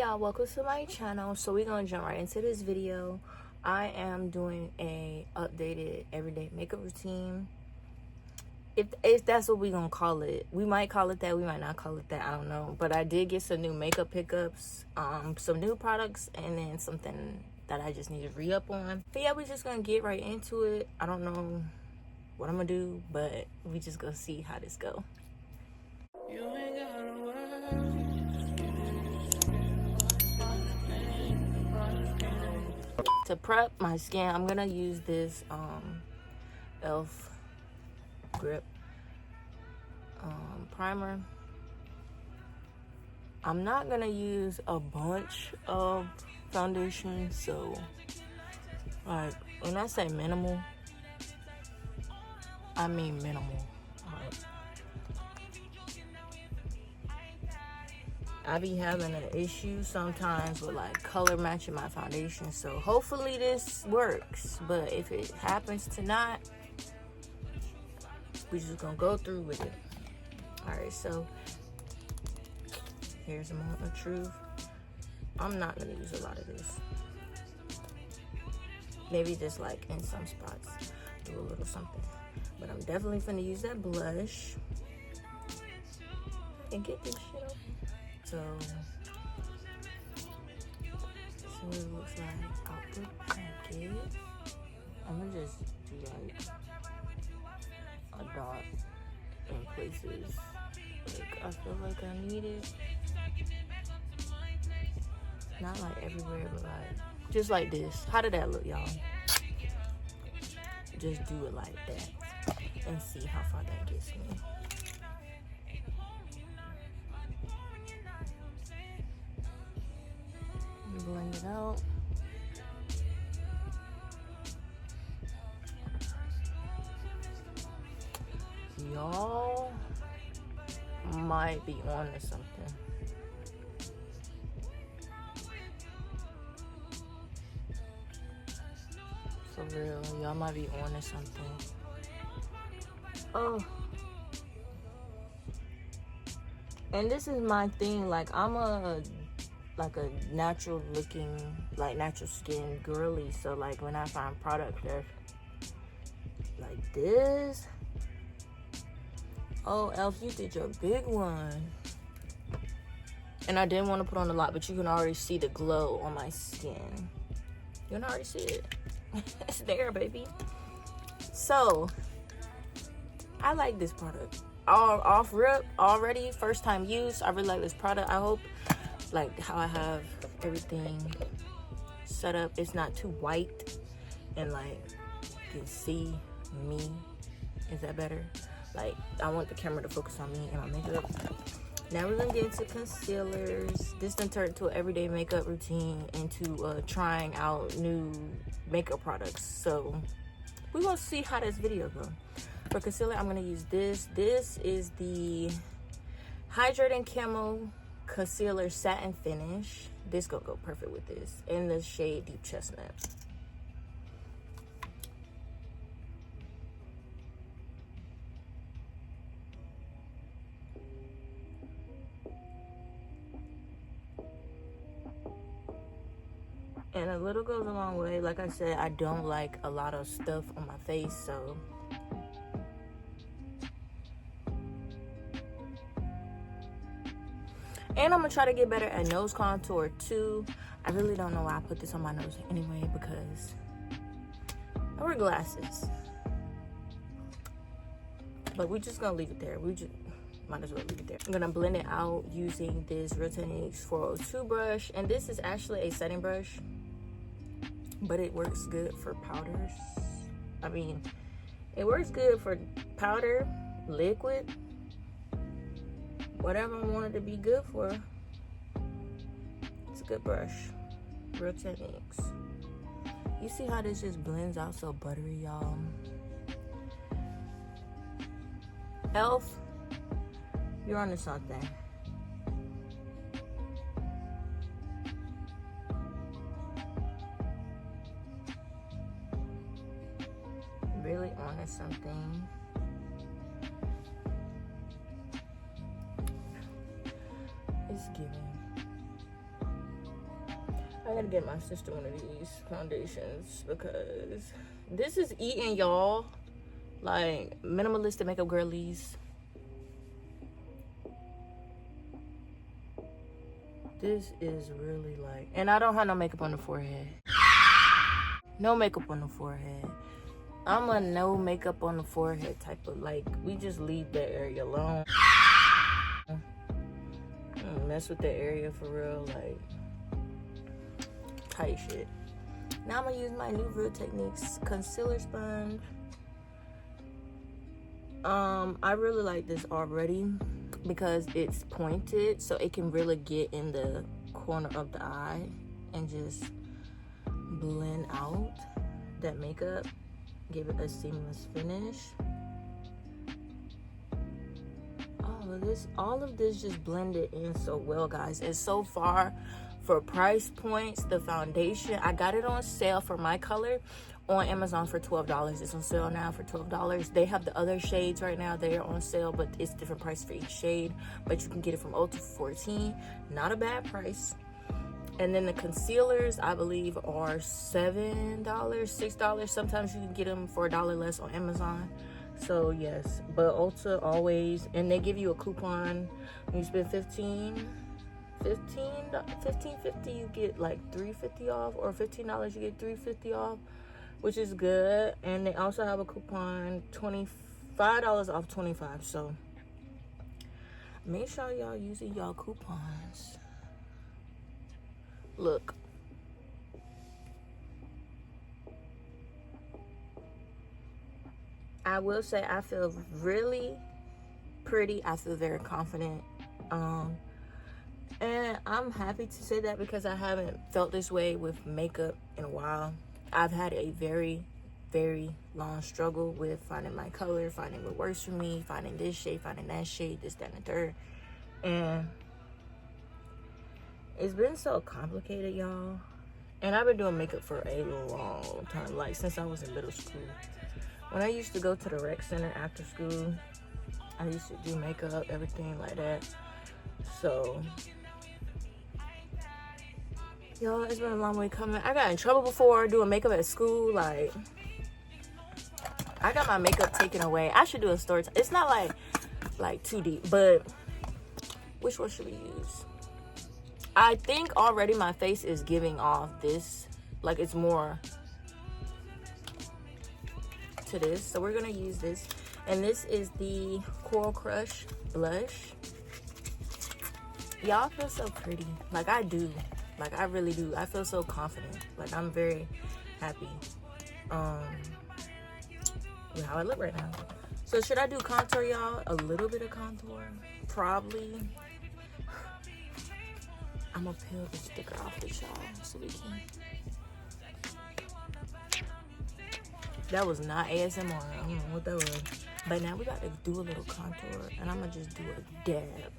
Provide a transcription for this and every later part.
y'all, welcome to my channel. So we're gonna jump right into this video. I am doing a updated everyday makeup routine, if that's what we're gonna call it. We might call it that, we might not call it that, I don't know. But I did get some new makeup pickups, some new products, and then something that I just need to re-up on. But yeah, we're just gonna get right into it. I don't know what I'm gonna do, but we just gonna see how this go. To prep my skin, I'm gonna use this E.L.F grip primer. I'm not gonna use a bunch of foundation, so like when I say minimal, I mean minimal. I be having an issue sometimes with like color matching my foundation, so hopefully this works. But if it happens to not, we just gonna go through with it. Alright, so here's a moment of truth. I'm not gonna use a lot of this. Maybe just like in some spots, do a little something. But I'm definitely gonna use that blush and get this shit open. So what it looks like out the package. I'm gonna just do like a dot in places like I feel like I need it. Not like everywhere, but like just like this. How did that look, y'all? Just do it like that and see how far that gets me. Blend it out. Y'all might be on to something. For real, y'all might be on to something. Oh. And this is my thing, like I'm a natural looking, like natural skin girly, so like when I find product that like this, oh E.L.F, you did your big one. And I didn't want to put on a lot, but you can already see the glow on my skin. You can already see it. It's there, baby. So I like this product. Off rip already, first time use. I really like this product. I hope like how I have everything set up, it's not too white and like you can see me. Is that better? Like I want the camera to focus on me and my makeup. Now we're gonna get into concealers. This done turned into an everyday makeup routine, into trying out new makeup products. So we're gonna see how this video goes. For concealer, I'm gonna use this. This is the Hydrating Camo Concealer Satin Finish. This gonna go perfect with this in the shade Deep Chestnut. And a little goes a long way. Like I said, I don't like a lot of stuff on my face, so and I'm gonna try to get better at nose contour too. I really don't know why I put this on my nose anyway, because I wear glasses. But we're just gonna leave it there. We just might as well leave it there. I'm gonna blend it out using this Radiance 402 brush. And this is actually a setting brush, but it works good for powders. I mean, it works good for powder, liquid, whatever I want it to be good for. It's a good brush. Real Techniques. You see how this just blends out so buttery, y'all? E.L.F, you're onto something. Really onto something. It's giving. I gotta get my sister one of these foundations because this is eating y'all. Like minimalistic makeup girlies. This is really like, and I don't have no makeup on the forehead. No makeup on the forehead. I'm a no makeup on the forehead type of, like, we just leave that area alone. Don't mess with that area for real, like, tight shit. Now I'm gonna use my new Real Techniques concealer sponge. I really like this already because it's pointed, so it can really get in the corner of the eye and just blend out that makeup, give it a seamless finish. All of this just blended in so well, guys. And so far, for price points, the foundation, I got it on sale for my color on Amazon for $12. It's on sale now for $12. They have the other shades right now. They are on sale, but it's different price for each shade. But you can get it from Ulta for $14. Not a bad price. And then the concealers, I believe, are $7, $6. Sometimes you can get them for $1 less on Amazon. So yes, but Ulta always, and they give you a coupon. When you spend $15.50, you get like $3.50 off, or $15 you get $3.50 off, which is good. And they also have a coupon, $25 off 25. So make sure y'all using y'all coupons. Look. I will say I feel really pretty. I feel very confident. And I'm happy to say that because I haven't felt this way with makeup in a while. I've had a very, very long struggle with finding my color, finding what works for me, finding this shade, finding that shade, this, that, and the third. And it's been so complicated, y'all. And I've been doing makeup for a long time, like since I was in middle school. When I used to go to the rec center after school, I used to do makeup, everything like that. So, y'all, it's been a long way coming. I got in trouble before doing makeup at school. Like, I got my makeup taken away. I should do a story. It's not like too deep, but which one should we use? I think already my face is giving off this, like it's more to this, so we're gonna use this. And this is the Coral Crush blush. Y'all feel so pretty, like I do, like I really do. I feel so confident, like I'm very happy with how I look right now. So should I do contour, y'all? A little bit of contour, probably. I'm gonna peel the sticker off with y'all so we can. That was not ASMR. I don't know what that was. But now we got to do a little contour, and I'm gonna just do a dab.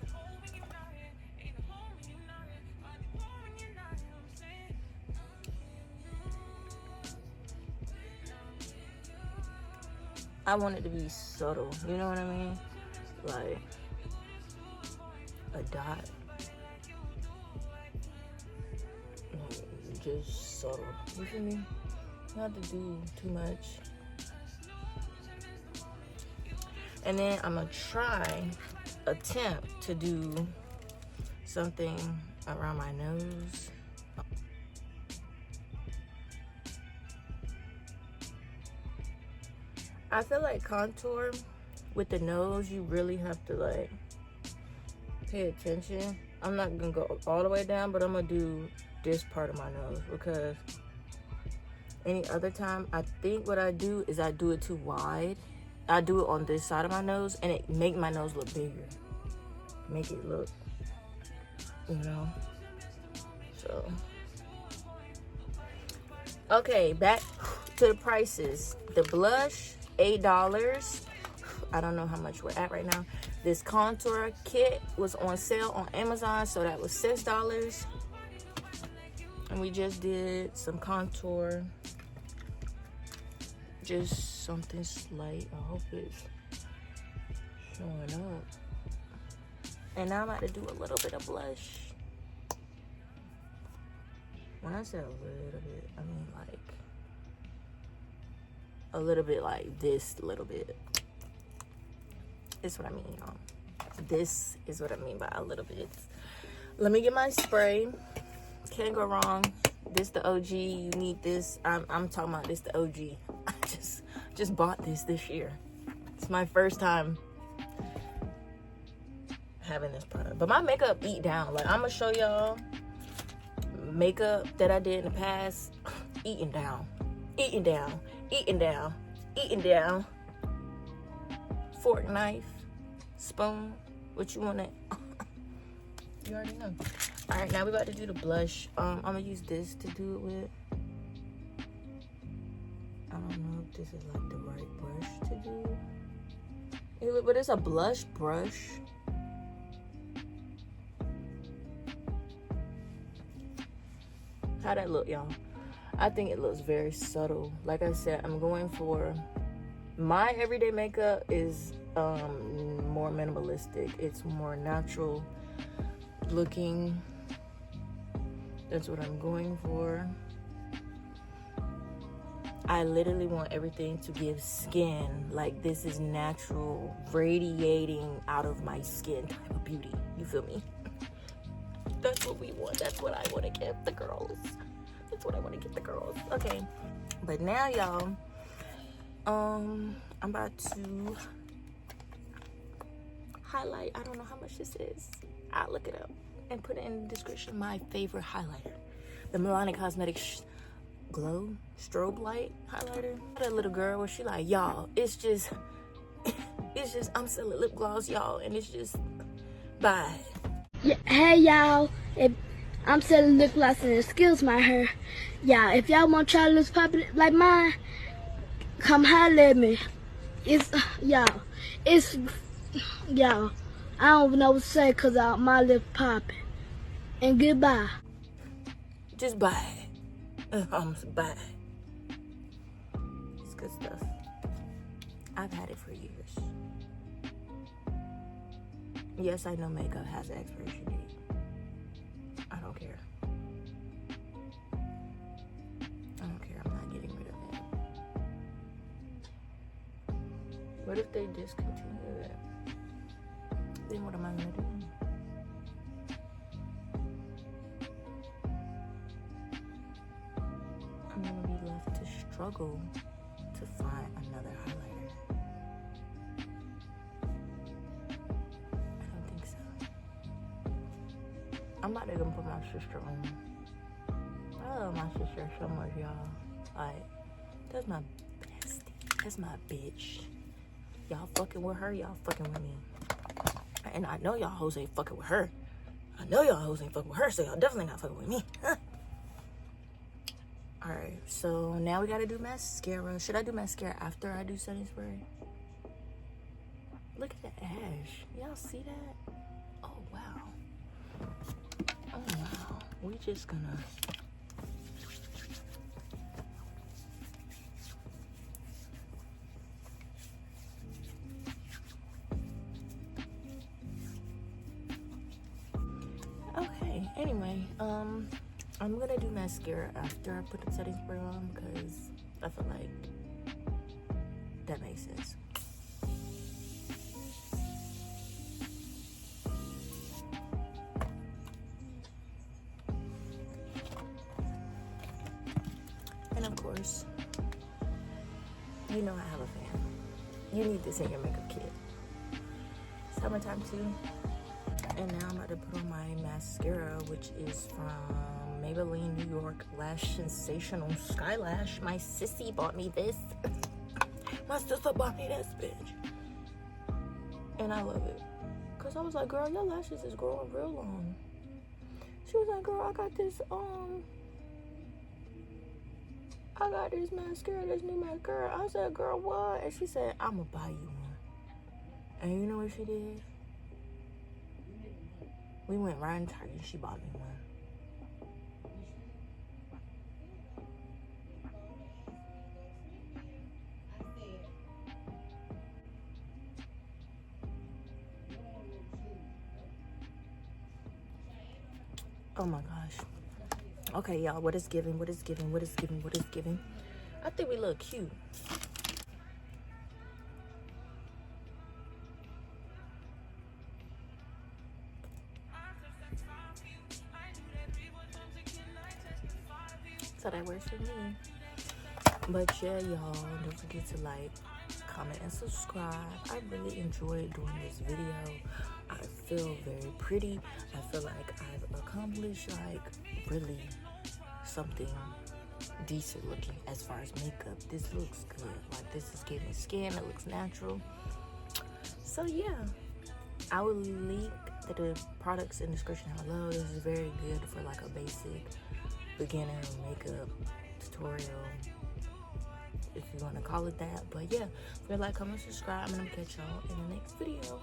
I want it to be subtle, you know what I mean? Like a dot. Just subtle. You feel me? Not to do too much. And then I'm gonna attempt to do something around my nose. I feel like contour with the nose, you really have to like pay attention. I'm not gonna go all the way down, but I'm gonna do this part of my nose because any other time, I think what I do is I do it too wide. I do it on this side of my nose and it make my nose look bigger. Make it look, you know, so. Okay, back to the prices. The blush, $8. I don't know how much we're at right now. This contour kit was on sale on Amazon, so that was $6. And we just did some contour. Just something slight. I hope it's showing up. And now I'm about to do a little bit of blush. When I say a little bit, I mean like a little bit, like this little bit. Is what I mean, y'all. This is what I mean by a little bit. Let me get my spray. Can't go wrong. This the OG. You need this. I'm talking about this the OG. I just bought this year. It's my first time having this product. But my makeup eat down. Like, I'm gonna show y'all makeup that I did in the past. Eating down. Eating down. Eating down. Eating down. Fork, knife, spoon. What you want it? You already know. All right, now we're about to do the blush. I'm gonna use this to do it with. I don't know if this is like the right brush to do. But it's a blush brush. How that look, y'all? I think it looks very subtle. Like I said, I'm going for my everyday makeup is more minimalistic. It's more natural looking. That's what I'm going for. I literally want everything to give skin. Like, this is natural, radiating out of my skin type of beauty. You feel me? That's what we want. That's what I want to give the girls. That's what I want to give the girls. Okay. But now, y'all, I'm about to highlight. I don't know how much this is. I'll look it up and put it in the description. My favorite highlighter, the Milani Cosmetics Glow Strobe Light highlighter. That little girl where she like, y'all, it's just I'm selling lip gloss, y'all, and it's just bye. Yeah, hey y'all, if I'm selling lip gloss and excuse my hair, y'all, if y'all want y'all lips popping like mine, come holler at me. It's y'all, I don't know what to say because my lip popping. And goodbye. Just bye. Bye. It's good stuff. I've had it for years. Yes, I know makeup has an expiration date. I don't care. I don't care. I'm not getting rid of it. What if they discontinue it? Then what am I gonna do? I'm gonna be left to struggle to find another highlighter. I don't think so. I'm about to go put my sister on. I love my sister so much, y'all. Like, that's my bestie. That's my bitch. Y'all fucking with her, y'all fucking with me. And I know y'all hoes ain't fucking with her. I know y'all hoes ain't fucking with her, so y'all definitely not fucking with me. Huh? Alright, so now we gotta do mascara. Should I do mascara after I do setting spray? Look at the ash. Y'all see that? Oh, wow. Oh, wow. We just gonna... Okay, anyway, I'm gonna do mascara after I put the setting spray on because I feel like that makes sense. And of course, you know I have a fan. You need this in your makeup kit. Summertime too. And now I'm about to put on my mascara, which is from Maybelline New York Lash Sensational Skylash. My sissy bought me this. My sister bought me this, bitch. And I love it. Because I was like, girl, your lashes is growing real long. She was like, girl, I got this mascara, this new mascara. I said, girl, what? And she said, I'm going to buy you one. And you know what she did? We went right in Target and she bought me one. Oh my gosh. Okay, y'all, what is giving? What is giving? What is giving? What is giving? I think we look cute. So that works for me. But yeah, y'all, don't forget to like, comment, and subscribe. I really enjoyed doing this video. I feel very pretty. I feel like I've accomplished like really something decent looking as far as makeup. This looks good. Like, this is giving skin. It looks natural. So yeah, I will link the products in the description down below. This is very good for like a basic beginner makeup tutorial, if you want to call it that. But yeah, if you like, comment, subscribe, and I'm gonna catch y'all in the next video.